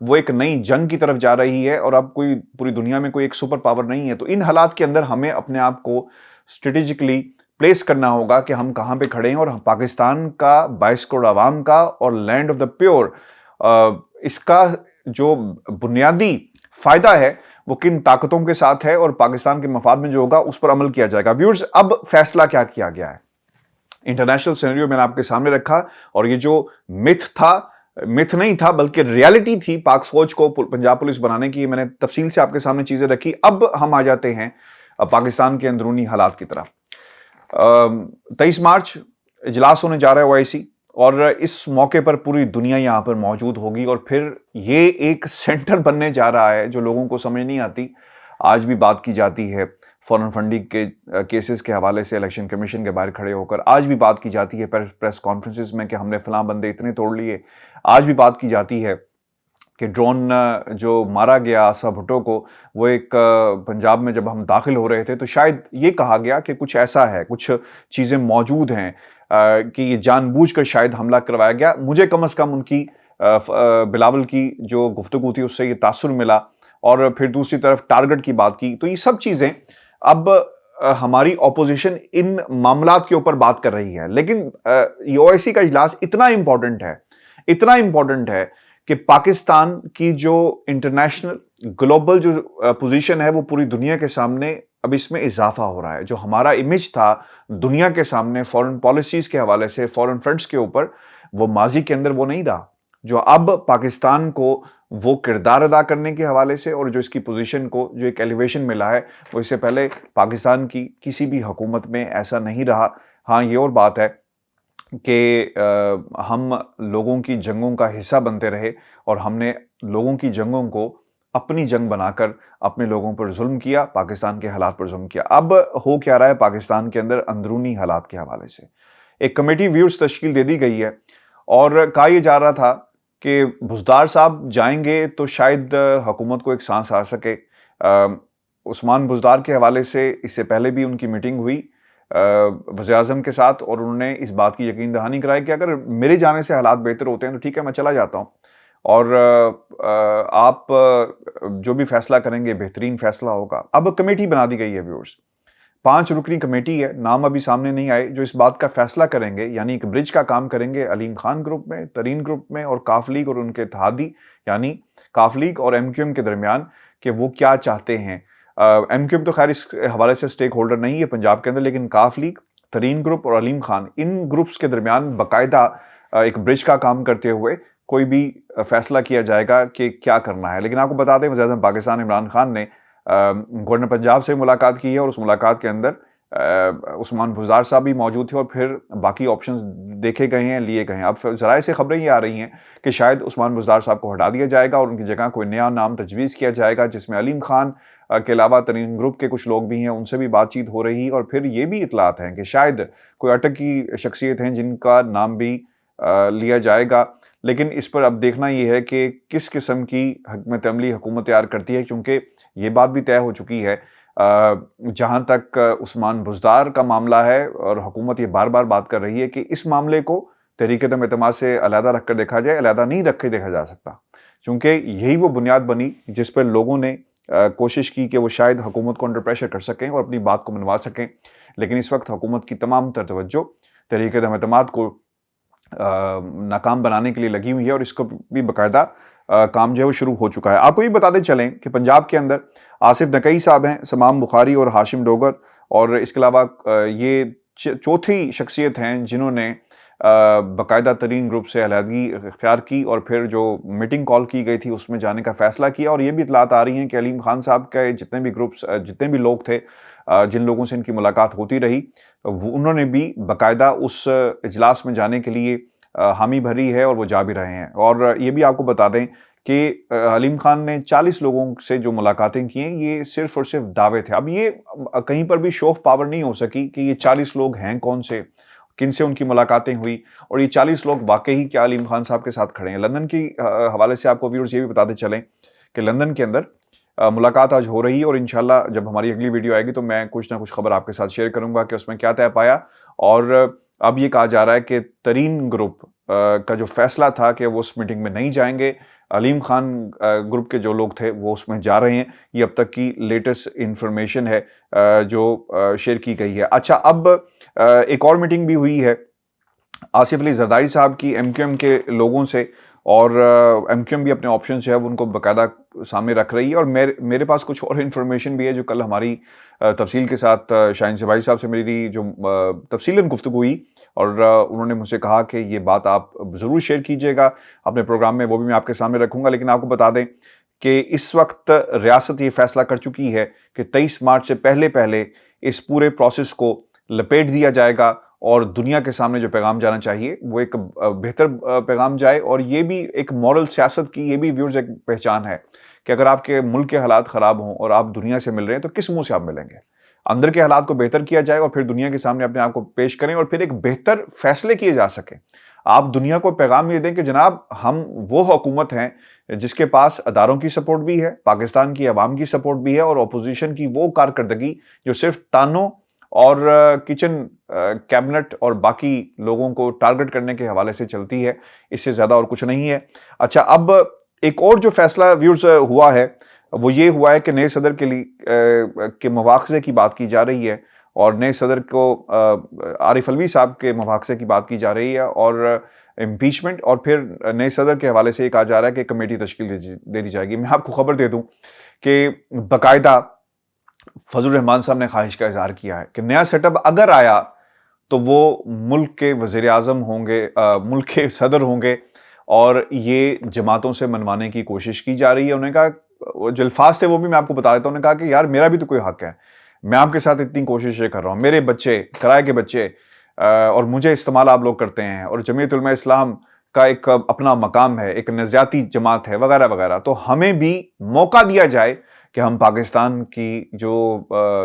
وہ ایک نئی جنگ کی طرف جا رہی ہے اور اب کوئی پوری دنیا میں کوئی ایک سپر پاور نہیں ہے. تو ان حالات کے اندر ہمیں اپنے آپ کو اسٹریٹجکلی پلیس کرنا ہوگا کہ ہم کہاں پہ کھڑے ہیں, اور پاکستان کا 22 کروڑ عوام کا اور لینڈ آف دا پیور, اس کا جو بنیادی فائدہ ہے وہ کن طاقتوں کے ساتھ ہے اور پاکستان کے مفاد میں جو ہوگا اس پر عمل کیا جائے گا. ویورز, اب فیصلہ کیا کیا گیا ہے؟ انٹرنیشنل سینیریو میں نے آپ کے سامنے رکھا, اور یہ جو متھ نہیں تھا بلکہ ریالٹی تھی پاک فوج کو پنجاب پولیس بنانے کی, میں نے تفصیل سے آپ کے سامنے چیزیں رکھی. اب ہم آ جاتے ہیں پاکستان کے اندرونی حالات کی طرف. 23 مارچ اجلاس ہونے جا رہا ہے OIC, اور اس موقع پر پوری دنیا یہاں پر موجود ہوگی, اور پھر یہ ایک سینٹر بننے جا رہا ہے جو لوگوں کو سمجھ نہیں آتی. آج بھی بات کی جاتی ہے فورن فنڈنگ کے کیسز کے حوالے سے الیکشن کمیشن کے باہر کھڑے ہو کر, آج بھی بات کی جاتی ہے پریس کانفرنسز میں کہ ہم نے فلاں بندے اتنے توڑ لیے. آج بھی بات کی جاتی ہے کہ ڈرون جو مارا گیا آصف بھٹو کو, وہ ایک پنجاب میں جب ہم داخل ہو رہے تھے تو شاید یہ کہا گیا کہ کچھ ایسا ہے, کچھ چیزیں موجود ہیں کہ یہ جان بوجھ کر شاید حملہ کروایا گیا. مجھے کم از کم ان کی بلاول کی جو گفتگو تھی اس سے یہ تاثر ملا, اور پھر دوسری طرف ٹارگٹ کی بات کی. تو یہ سب چیزیں اب ہماری اپوزیشن ان معاملات کے اوپر بات کر رہی ہے, لیکن یہ OIC کا اجلاس اتنا امپورٹنٹ ہے کہ پاکستان کی جو انٹرنیشنل گلوبل جو پوزیشن ہے وہ پوری دنیا کے سامنے اب اس میں اضافہ ہو رہا ہے. جو ہمارا امیج تھا دنیا کے سامنے فورن پالیسیز کے حوالے سے, فورن فنڈز کے اوپر, وہ ماضی کے اندر وہ نہیں رہا. جو اب پاکستان کو وہ کردار ادا کرنے کے حوالے سے اور جو اس کی پوزیشن کو جو ایک ایلیویشن ملا ہے, وہ اس سے پہلے پاکستان کی کسی بھی حکومت میں ایسا نہیں رہا. ہاں, یہ اور بات ہے کہ ہم لوگوں کی جنگوں کا حصہ بنتے رہے, اور ہم نے لوگوں کی جنگوں کو اپنی جنگ بنا کر اپنے لوگوں پر ظلم کیا, پاکستان کے حالات پر ظلم کیا. اب ہو کیا رہا ہے پاکستان کے اندر اندرونی حالات کے حوالے سے؟ ایک کمیٹی ویورز تشکیل دے دی گئی ہے, اور کہا یہ جا رہا تھا کہ بزدار صاحب جائیں گے تو شاید حکومت کو ایک سانس آ سکے. عثمان بزدار کے حوالے سے اس سے پہلے بھی ان کی میٹنگ ہوئی وزیر اعظم کے ساتھ, اور انہوں نے اس بات کی یقین دہانی کرائی کہ اگر میرے جانے سے حالات بہتر ہوتے ہیں تو ٹھیک ہے, میں چلا جاتا ہوں, اور آپ جو بھی فیصلہ کریں گے بہترین فیصلہ ہوگا. اب کمیٹی بنا دی گئی ہے ویورز, 5 رکنی کمیٹی ہے, نام ابھی سامنے نہیں آئے, جو اس بات کا فیصلہ کریں گے, یعنی ایک برج کا کام کریں گے علیم خان گروپ میں, ترین گروپ میں, اور کاف لیگ اور ان کے اتحادی یعنی کاف لیگ اور MQM کے درمیان, کہ وہ کیا چاہتے ہیں. MQM تو خیر اس حوالے سے سٹیک ہولڈر نہیں ہے پنجاب کے اندر, لیکن کاف لیگ, ترین گروپ اور علیم خان, ان گروپس کے درمیان باقاعدہ ایک برج کا کام کرتے ہوئے کوئی بھی فیصلہ کیا جائے گا کہ کیا کرنا ہے. لیکن آپ کو بتا دیں وزیر اعظم پاکستان عمران خان نے گورنر پنجاب سے ملاقات کی ہے, اور اس ملاقات کے اندر عثمان بزدار صاحب بھی موجود تھے, اور پھر باقی آپشنز دیکھے گئے ہیں, لیے گئے ہیں. اب ذرائع سے خبریں یہ آ رہی ہیں کہ شاید عثمان بزدار صاحب کو ہٹا دیا جائے گا اور ان کی جگہ کوئی نیا نام تجویز کیا جائے گا, جس میں علیم خان کے علاوہ ترین گروپ کے کچھ لوگ بھی ہیں, ان سے بھی بات چیت ہو رہی. اور پھر یہ بھی اطلاعات ہیں کہ شاید کوئی اٹک کی شخصیت ہیں جن کا نام بھی لیا جائے گا. لیکن اس پر اب دیکھنا یہ ہے کہ کس قسم کی حکمت عملی حکومت تیار کرتی ہے, کیونکہ یہ بات بھی طے ہو چکی ہے جہاں تک عثمان بزدار کا معاملہ ہے, اور حکومت یہ بار بار بات کر رہی ہے کہ اس معاملے کو تحریک عدم اعتماد سے علیحدہ رکھ کر دیکھا جائے. علیحدہ نہیں رکھ کے دیکھا جا سکتا, کیونکہ یہی وہ بنیاد بنی جس پر لوگوں نے کوشش کی کہ وہ شاید حکومت کو انڈر پریشر کر سکیں اور اپنی بات کو منوا سکیں. لیکن اس وقت حکومت کی تمام تر توجہ تحریک عدم اعتماد کو ناکام بنانے کے لیے لگی ہوئی ہے, اور اس کو بھی باقاعدہ کام جو ہے وہ شروع ہو چکا ہے. آپ کو یہ بتاتے چلیں کہ پنجاب کے اندر آصف نقوی صاحب ہیں, سمام بخاری اور ہاشم ڈوگر, اور اس کے علاوہ یہ چوتھی شخصیت ہیں جنہوں نے باقاعدہ ترین گروپ سے علیحدگی اختیار کی, اور پھر جو میٹنگ کال کی گئی تھی اس میں جانے کا فیصلہ کیا. اور یہ بھی اطلاعات آ رہی ہیں کہ علیم خان صاحب کے جتنے بھی گروپس, جتنے بھی لوگ تھے جن لوگوں سے ان کی ملاقات ہوتی رہی, انہوں نے بھی باقاعدہ اس اجلاس میں جانے کے لیے حامی بھری ہے, اور وہ جا بھی رہے ہیں. اور یہ بھی آپ کو بتا دیں کہ علیم خان نے 40 لوگوں سے جو ملاقاتیں کی ہیں, یہ صرف اور صرف دعوے تھے. اب یہ کہیں پر بھی شو آف پاور نہیں ہو سکی کہ یہ 40 لوگ ہیں کون سے, کن سے ان کی ملاقاتیں ہوئی, اور یہ 40 لوگ واقعی کیا علیم خان صاحب کے ساتھ کھڑے ہیں. لندن کی حوالے سے آپ کو ویورز یہ بھی بتاتے چلیں کہ لندن کے اندر ملاقات آج ہو رہی ہے, اور انشاءاللہ جب ہماری اگلی ویڈیو آئے گی تو میں کچھ نہ کچھ خبر آپ کے ساتھ شیئر کروں گا کہ اس میں کیا طے پایا. اور اب یہ کہا جا رہا ہے کہ ترین گروپ کا جو فیصلہ تھا کہ وہ اس میٹنگ میں نہیں جائیں گے, علیم خان گروپ کے جو لوگ تھے وہ اس میں جا رہے ہیں. یہ اب تک کی لیٹسٹ انفارمیشن ہے جو شیئر کی گئی ہے. اچھا، اب ایک اور میٹنگ بھی ہوئی ہے آصف علی زرداری صاحب کی ایم کیو ایم کے لوگوں سے, اور ایم کیو ایم بھی اپنے آپشن جو ہے ان کو باقاعدہ سامنے رکھ رہی ہے. اور میرے پاس کچھ اور انفارمیشن بھی ہے جو کل ہماری تفصیل کے ساتھ شاہین سے بھائی صاحب سے میری جو تفصیلاً گفتگو ہوئی, اور انہوں نے مجھ سے کہا کہ یہ بات آپ ضرور شیئر کیجئے گا اپنے پروگرام میں, وہ بھی میں آپ کے سامنے رکھوں گا. لیکن آپ کو بتا دیں کہ اس وقت ریاست یہ فیصلہ کر چکی ہے کہ 23 مارچ سے پہلے اس پورے پروسیس کو لپیٹ دیا جائے گا, اور دنیا کے سامنے جو پیغام جانا چاہیے وہ ایک بہتر پیغام جائے. اور یہ بھی ایک مورل سیاست کی یہ بھی ویورز ایک پہچان ہے کہ اگر آپ کے ملک کے حالات خراب ہوں اور آپ دنیا سے مل رہے ہیں تو کس منہ سے آپ ملیں گے؟ اندر کے حالات کو بہتر کیا جائے اور پھر دنیا کے سامنے اپنے آپ کو پیش کریں اور پھر ایک بہتر فیصلے کیے جا سکیں. آپ دنیا کو پیغام یہ دیں کہ جناب ہم وہ حکومت ہیں جس کے پاس اداروں کی سپورٹ بھی ہے, پاکستان کی عوام کی سپورٹ بھی ہے, اور اپوزیشن کی وہ کارکردگی جو صرف تانوں اور کچن کیبنٹ اور باقی لوگوں کو ٹارگٹ کرنے کے حوالے سے چلتی ہے, اس سے زیادہ اور کچھ نہیں ہے. اچھا, اب ایک اور جو فیصلہ ویورز ہوا ہے وہ یہ ہوا ہے کہ نئے صدر کے لیے کے مواخذے کی بات کی جا رہی ہے, اور نئے صدر کو عارف علوی صاحب کے مواخذے کی بات کی جا رہی ہے, اور امپیچمنٹ, اور پھر نئے صدر کے حوالے سے یہ کہا جا رہا ہے کہ کمیٹی تشکیل دے دی جائے گی. میں آپ کو خبر دے دوں کہ باقاعدہ فضل الرحمان صاحب نے خواہش کا اظہار کیا ہے کہ نیا سیٹ اپ اگر آیا تو وہ ملک کے وزیر اعظم ہوں گے, ملک کے صدر ہوں گے, اور یہ جماعتوں سے منوانے کی کوشش کی جا رہی ہے. انہوں نے کہا, جو الفاظ تھے وہ بھی میں آپ کو بتا دیتا ہوں, انہوں نے کہا کہ یار میرا بھی تو کوئی حق ہے, میں آپ کے ساتھ اتنی کوششیں کر رہا ہوں, میرے بچے, کرائے کے بچے, اور مجھے استعمال آپ لوگ کرتے ہیں, اور جمعیت علماء اسلام کا ایک اپنا مقام ہے, ایک نظریاتی جماعت ہے وغیرہ وغیرہ, تو ہمیں بھی موقع دیا جائے کہ ہم پاکستان کی جو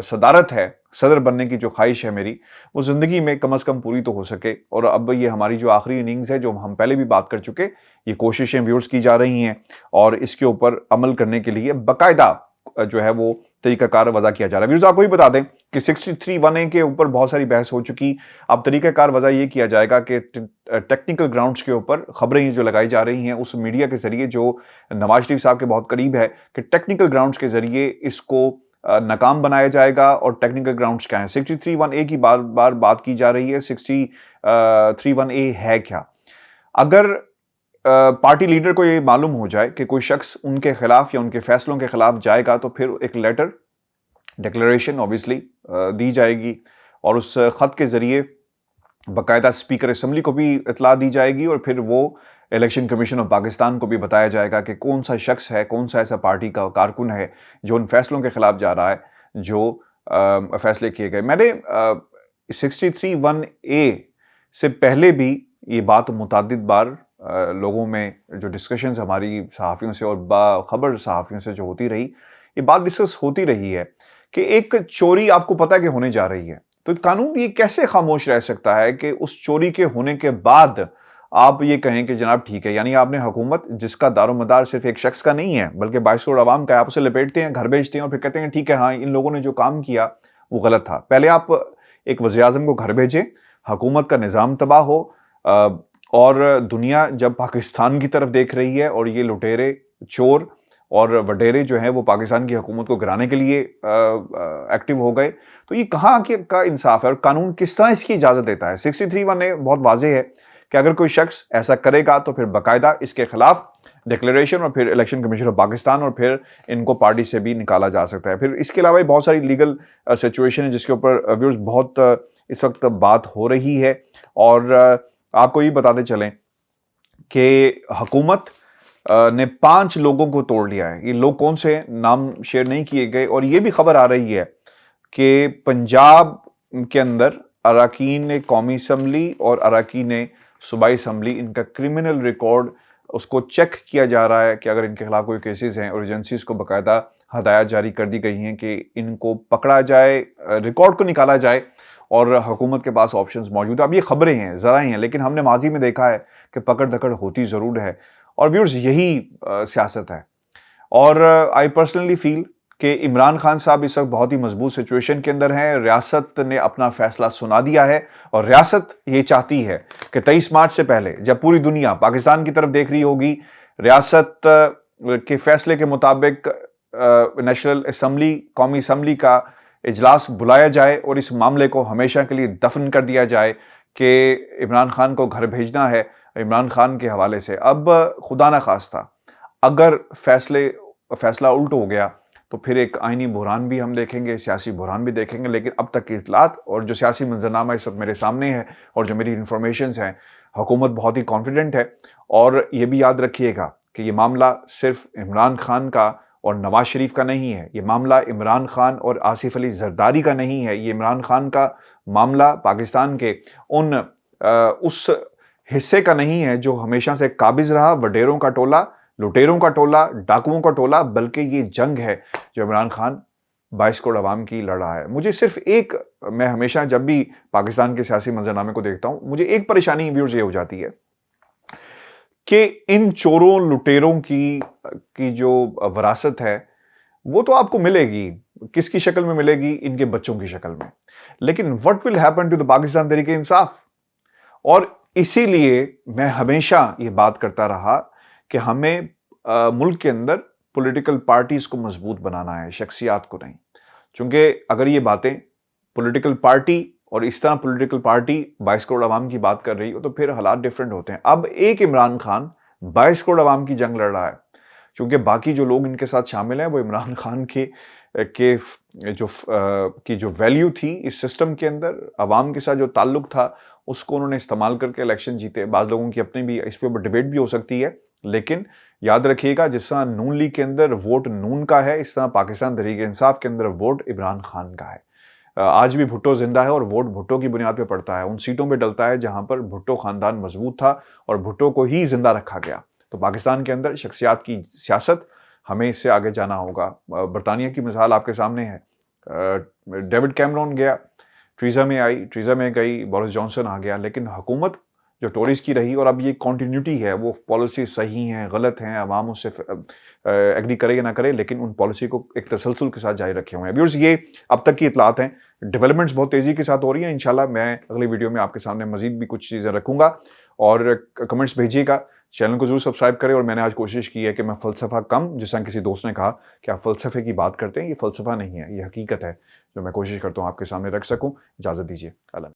صدارت ہے, صدر بننے کی جو خواہش ہے میری, وہ زندگی میں کم از کم پوری تو ہو سکے. اور اب یہ ہماری جو آخری اننگز ہے جو ہم پہلے بھی بات کر چکے, یہ کوششیں ویورز کی جا رہی ہیں, اور اس کے اوپر عمل کرنے کے لیے باقاعدہ جو ہے وہ طریقہ کار وضع کیا جا رہا ہے. ویورز آپ کو ہی بتا دیں کہ 63(1)(a) کے اوپر بہت ساری بحث ہو چکی. اب طریقہ کار وضع یہ کیا جائے گا کہ ٹیکنیکل گراؤنڈز کے اوپر خبریں جو لگائی جا رہی ہیں اس میڈیا کے ذریعے جو نواز شریف صاحب کے بہت قریب ہے, کہ ٹیکنیکل گراؤنڈز کے ذریعے اس کو ناکام بنایا جائے گا. اور ٹیکنیکل گراؤنڈز کیا ہیں؟ 63(1)(a) کی بار بار بات کی جا رہی ہے. 63(1)(a) ہے کیا؟ اگر پارٹی لیڈر کو یہ معلوم ہو جائے کہ کوئی شخص ان کے خلاف یا ان کے فیصلوں کے خلاف جائے گا, تو پھر ایک لیٹر ڈکلیریشن اوبیسلی دی جائے گی, اور اس خط کے ذریعے باقاعدہ اسپیکر اسمبلی کو بھی اطلاع دی جائے گی, اور پھر وہ الیکشن کمیشن آف پاکستان کو بھی بتایا جائے گا کہ کون سا شخص ہے, کون سا ایسا پارٹی کا کارکن ہے جو ان فیصلوں کے خلاف جا رہا ہے جو فیصلے کیے گئے. میں نے 63(1)(a) سے پہلے بھی یہ بات متعدد بار لوگوں میں جو ڈسکشنز ہماری صحافیوں سے اور باخبر صحافیوں سے جو ہوتی رہی, یہ بات ڈسکس ہوتی رہی ہے کہ ایک چوری آپ کو پتہ کہ ہونے جا رہی ہے, تو قانون یہ کیسے خاموش رہ سکتا ہے کہ اس چوری کے ہونے کے بعد آپ یہ کہیں کہ جناب ٹھیک ہے, یعنی آپ نے حکومت جس کا دار و مدار صرف ایک شخص کا نہیں ہے بلکہ 22 کروڑ عوام کا ہے, آپ اسے لپیٹتے ہیں, گھر بھیجتے ہیں, اور پھر کہتے ہیں ٹھیک ہے ہاں ان لوگوں نے جو کام کیا وہ غلط تھا. پہلے آپ ایک وزیر اعظم کو گھر بھیجیں, حکومت کا نظام تباہ ہو, اور دنیا جب پاکستان کی طرف دیکھ رہی ہے اور یہ لٹیرے, چور اور وڈیرے جو ہیں وہ پاکستان کی حکومت کو گرانے کے لیے ایکٹیو ہو گئے, تو یہ کہاں کا انصاف ہے, اور قانون کس طرح اس کی اجازت دیتا ہے؟ 63(1)(a) بہت واضح ہے کہ اگر کوئی شخص ایسا کرے گا تو پھر باقاعدہ اس کے خلاف ڈکلیریشن, اور پھر الیکشن کمیشن آف پاکستان, اور پھر ان کو پارٹی سے بھی نکالا جا سکتا ہے. پھر اس کے علاوہ بہت ساری لیگل سچویشن ہے جس کے اوپر ویورز بہت اس وقت بات ہو رہی ہے. اور آپ کو یہ بتاتے چلیں کہ حکومت نے 5 لوگوں کو توڑ لیا ہے. یہ لوگ کون سے ہیں نام شیئر نہیں کیے گئے, اور یہ بھی خبر آ رہی ہے کہ پنجاب کے اندر اراکین قومی اسمبلی اور اراکین صوبائی اسمبلی, ان کا کرمنل ریکارڈ اس کو چیک کیا جا رہا ہے کہ اگر ان کے خلاف کوئی کیسز ہیں, اور ایجنسیز کو باقاعدہ ہدایات جاری کر دی گئی ہیں کہ ان کو پکڑا جائے, ریکارڈ کو نکالا جائے, اور حکومت کے پاس آپشنز موجود ہیں. اب یہ خبریں ہیں, ذرائع ہیں, لیکن ہم نے ماضی میں دیکھا ہے کہ پکڑ دھکڑ ہوتی ضرور ہے, اور ویورز یہی سیاست ہے. اور آئی پرسنلی فیل کہ عمران خان صاحب اس وقت بہت ہی مضبوط سچویشن کے اندر ہیں. ریاست نے اپنا فیصلہ سنا دیا ہے, اور ریاست یہ چاہتی ہے کہ 23 مارچ سے پہلے جب پوری دنیا پاکستان کی طرف دیکھ رہی ہوگی, ریاست کے فیصلے کے مطابق نیشنل اسمبلی قومی اسمبلی کا اجلاس بلایا جائے اور اس معاملے کو ہمیشہ کے لیے دفن کر دیا جائے کہ عمران خان کو گھر بھیجنا ہے عمران خان کے حوالے سے۔ اب خدا نخواستہ اگر فیصلہ الٹ ہو گیا تو پھر ایک آئینی بحران بھی ہم دیکھیں گے، سیاسی بحران بھی دیکھیں گے، لیکن اب تک کی اطلاعات اور جو سیاسی منظرنامہ اس وقت میرے سامنے ہے اور جو میری انفارمیشنز ہیں، حکومت بہت ہی کانفیڈنٹ ہے۔ اور یہ بھی یاد رکھیے گا کہ یہ معاملہ صرف عمران خان کا اور نواز شریف کا نہیں ہے، یہ معاملہ عمران خان اور آصف علی زرداری کا نہیں ہے، یہ عمران خان کا معاملہ پاکستان کے اس حصے کا نہیں ہے جو ہمیشہ سے قابض رہا، وڈیروں کا ٹولہ، لٹیروں کا ٹولہ، ڈاکوؤں کا ٹولہ، بلکہ یہ جنگ ہے جو عمران خان 22 کروڑ عوام کی لڑ رہا ہے۔ مجھے صرف میں ہمیشہ جب بھی پاکستان کے سیاسی منظرنامے کو دیکھتا ہوں، مجھے ایک پریشانی ویورز یہ ہو جاتی ہے کہ ان چوروں لٹیروں کی جو وراثت ہے وہ تو آپ کو ملے گی، کس کی شکل میں ملے گی؟ ان کے بچوں کی شکل میں۔ لیکن what will happen to the Pakistan Tehreek Insaf? اور اسی لیے میں ہمیشہ یہ بات کرتا رہا کہ ہمیں ملک کے اندر پولیٹیکل پارٹیز کو مضبوط بنانا ہے، شخصیات کو نہیں۔ چونکہ اگر یہ باتیں پولیٹیکل پارٹی اور اس طرح پولیٹیکل پارٹی 22 کروڑ عوام کی بات کر رہی ہو تو پھر حالات ڈیفرنٹ ہوتے ہیں۔ اب ایک عمران خان 22 کروڑ عوام کی جنگ لڑ رہا ہے، چونکہ باقی جو لوگ ان کے ساتھ شامل ہیں وہ عمران خان کی جو ویلیو تھی اس سسٹم کے اندر، عوام کے ساتھ جو تعلق تھا، اس کو انہوں نے استعمال کر کے الیکشن جیتے۔ بعض لوگوں کی اپنی بھی اس پہ ڈیبیٹ بھی ہو سکتی ہے، لیکن یاد رکھیے گا جس طرح نون لیگ کے اندر ووٹ نون کا ہے، اس طرح پاکستان تحریک انصاف کے اندر ووٹ عمران خان کا ہے۔ آج بھی بھٹو زندہ ہے اور ووٹ بھٹو کی بنیاد پہ پڑتا ہے، ان سیٹوں پہ ڈلتا ہے جہاں پر بھٹو خاندان مضبوط تھا اور بھٹو کو ہی زندہ رکھا گیا۔ تو پاکستان کے اندر شخصیات کی سیاست، ہمیں اس سے آگے جانا ہوگا۔ برطانیہ کی مثال آپ کے سامنے ہے، ڈیوڈ کیمرون گیا، ٹریزا مے آئی، ٹریزا مے گئی، بورس جانسن آ گیا، لیکن حکومت جو ٹوریز کی رہی، اور اب یہ کنٹینیوٹی ہے، وہ پالیسی صحیح ہیں غلط ہیں، عوام اس سے ایگری کرے یا نہ کرے، لیکن ان پالیسی کو ایک تسلسل کے ساتھ جاری رکھے ہوئے ہیں۔ ویورز، یہ اب تک کی اطلاعات ہیں، ڈیولپمنٹس بہت تیزی کے ساتھ ہو رہی ہیں۔ انشاءاللہ میں اگلی ویڈیو میں آپ کے سامنے مزید بھی کچھ چیزیں رکھوں گا، اور کمنٹس بھیجیے گا، چینل کو ضرور سبسکرائب کریں۔ اور میں نے آج کوشش کی ہے کہ میں فلسفہ کم، جس طرح کسی دوست نے کہا کہ آپ فلسفے کی بات کرتے ہیں، یہ فلسفہ نہیں ہے، یہ حقیقت ہے جو میں کوشش کرتا ہوں آپ کے سامنے رکھ سکوں۔ اجازت دیجیے، اللہ